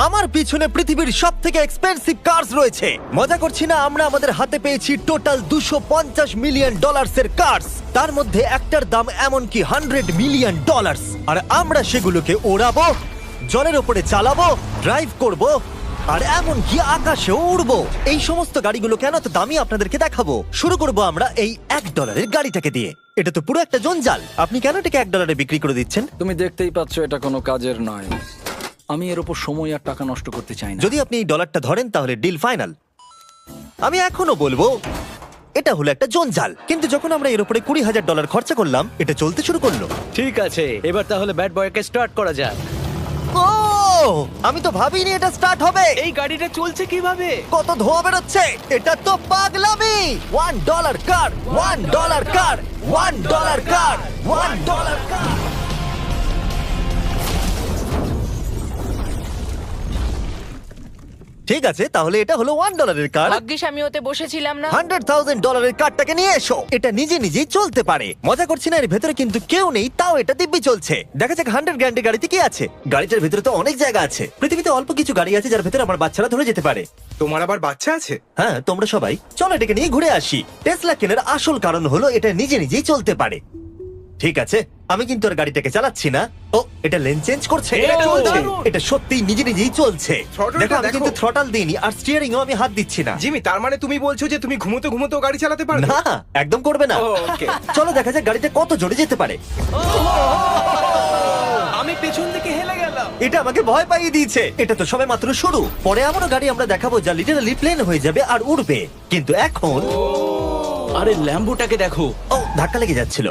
আমার পিছনে পৃথিবীর সব থেকে এক্সপেন্সিভ কার্স রয়েছে। মজা করছি না, আমরা আমাদের হাতে পেয়েছি টোটাল $250 মিলিয়ন এর কার্স। তার মধ্যে একটার দাম এমনকি $100 মিলিয়ন। আর আমরা সেগুলোকে ওড়াবো, জলের ওপরে চালাবো, ড্রাইভ করব, আর এমনকি আকাশে উড়বো। এই সমস্ত গাড়িগুলো কেন তো দামি আপনাদেরকে দেখাবো। শুরু করব আমরা এই $1 গাড়িটাকে দিয়ে। এটা তো পুরো একটা জঞ্জাল। আপনি কেন এটাকে $1 বিক্রি করে দিচ্ছেন? তুমি দেখতেই পাচ্ছ এটা কোনো কাজের নয়। আমি এর উপর সময় আর টাকা নষ্ট করতে চাই না। যদি আপনি এই ডলারটা ধরেন তাহলে ডিল ফাইনাল। আমি এখনো বলবো এটা হলো একটা জঞ্জাল, কিন্তু যখন আমরা এর উপরে $20,000 খরচা করলাম, এটা চলতে শুরু করলো। ঠিক আছে, এবার তাহলে ব্যাড বয়কে স্টার্ট করা যাক। ও, আমি তো ভাবিনি এটা স্টার্ট হবে। এই গাড়িটা চলছে কিভাবে? কত ধোঁয়া বেরোচ্ছে, এটা তো পাগলামি। $1 কার, $1 কার, $1 কার, $1 কার। ঠিক আছে, তাহলে এটা হলো $1 কার। ভাগ্যিস আমি ওতে বসেছিলাম না। $100,000 কারটাকে নিয়ে এসো। এটা নিজে নিজেই চলতে পারে। মজা করছি না, এর ভেতরে কিন্তু কেউ নেই, তাও এটা দিব্যি চলছে। দেখা যাক 100 গ্র্যান্ডের গাড়িতে কি আছে। গাড়িটার ভেতরে তো অনেক জায়গা আছে। পৃথিবীতে অল্প কিছু গাড়ি আছে যার ভেতরে আমার বাচ্চারা ধরে যেতে পারে। তোমার আবার বাচ্চা আছে? হ্যাঁ, তোমরা সবাই চলো এটাকে নিয়ে ঘুরে আসি। টেসলা কেনার আসল কারণ হলো এটা নিজে নিজেই চলতে পারে। ঠিক আছে, আমি কিন্তু আর গাড়িটাকে চালাচ্ছি না। ও, এটা লেন চেঞ্জ করছে। এটা চলছে। এটা সত্যিই নিজে নিজেই চলছে। Throttle-টা দেখো, আমি দেখো। কিন্তু থ্রটাল দিইনি, আর স্টিয়ারিংও আমি হাত দিচ্ছি না। জিমি, তার মানে তুমি বলছো যে তুমি ঘুমোতে ঘুমোতেও গাড়ি চালাতে পারবে? না, একদম করবে না। ও, okay. চলো দেখা যাক গাড়িটা কত জোরে যেতে পারে। আমি পেছন থেকে হেলে গেলাম। এটা আমাকে ভয় পাইয়ে দিয়েছে। এটা তো সবে মাত্র শুরু। পরে এমনও গাড়ি আমরা দেখাবো যা লিটারালি প্লেন হয়ে যাবে আর উড়বে। কিন্তু এখন আরে ল্যাম্বোটাকে দেখো, ও, ধাক্কা লেগে যাচ্ছিল।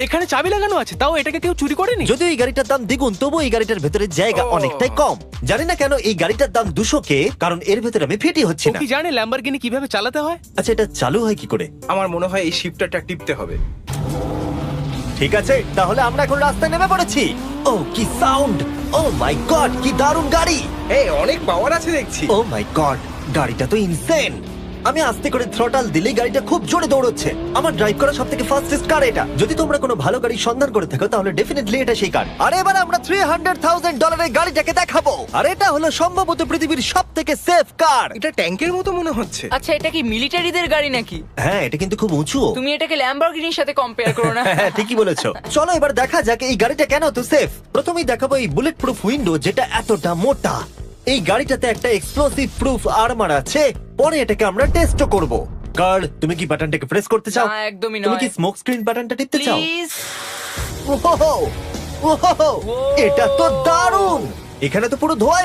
এখানে চাবি লাগানো আছে, তাও এটাকে কেউ চুরি করেনি। যদিও এই গাড়িটার দাম দ্বিগুণ, তবু এই গাড়িটার ভেতরে জায়গা ও। অনেকটাই কম। জানি না কেন এই গাড়িটার দাম 200K, কারণ এর ভেতরে আমি ফিটি হচ্ছি ও না। কি জানে ল্যাম্বরগিনি কিভাবে চালাতে হয়? আচ্ছা, এটা চালু হয় কি করে? আমার মনে হয় এই শিফটারটা টিপতে হবে। ঠিক আছে, তাহলে আমরা এখন রাস্তায় নেমে পড়েছি। ও, কি সাউন্ড! ও মাই গড, কি দারুণ গাড়ি! এই অনেক পাওয়ার আছে দেখছি। ও মাই গড, গাড়িটা তো ইনসেন। আমি আস্তে করে থ্রটাল দিলেই গাড়িটা খুব জোরে দৌড়চ্ছে। আমার ড্রাইভ করা সবথেকে ফাস্টেস্ট কার এটা। যদি তোমরা কোনো ভালো গাড়ির সন্ধান করে থাকো তাহলে ডেফিনেটলি এটা সেই কার। আর এবার আমরা $300,000 গাড়িটাকে দেখাবো। আর এটা হলো সম্ভবত পৃথিবীর সবথেকে সেফ কার। এটা ট্যাঙ্কের মতো মনে হচ্ছে। আচ্ছা, এটা কি মিলিটারিদের গাড়ি নাকি? হ্যাঁ, এটা কিন্তু খুব উঁচু। তুমি এটাকে ল্যাম্বরগিনির সাথে কম্পেয়ার করো না। হ্যাঁ, ঠিকই বলেছো। চলো এবার দেখা যাক এই গাড়িটা কেন তো সেফ। প্রথমেই দেখাবো এই বুলেট প্রুফ উইন্ডো, যেটা এতটা মোটা। এই গাড়িটাতে একটা এক্সপ্লোসিভ প্রুফ আর্মার আছে। পরে এটাকে আমরা টেস্ট করব। কার্ল, তুমি কি বাটনটাকে প্রেস করতে চাও? না, একদমই তুমি নয়। কি স্মোক স্ক্রিন বাটনটা টিপতে চাও? প্লিজ। ওহো, ওহো, এটা তো দারুণ। এখানে তো পুরো ধোঁয়ায়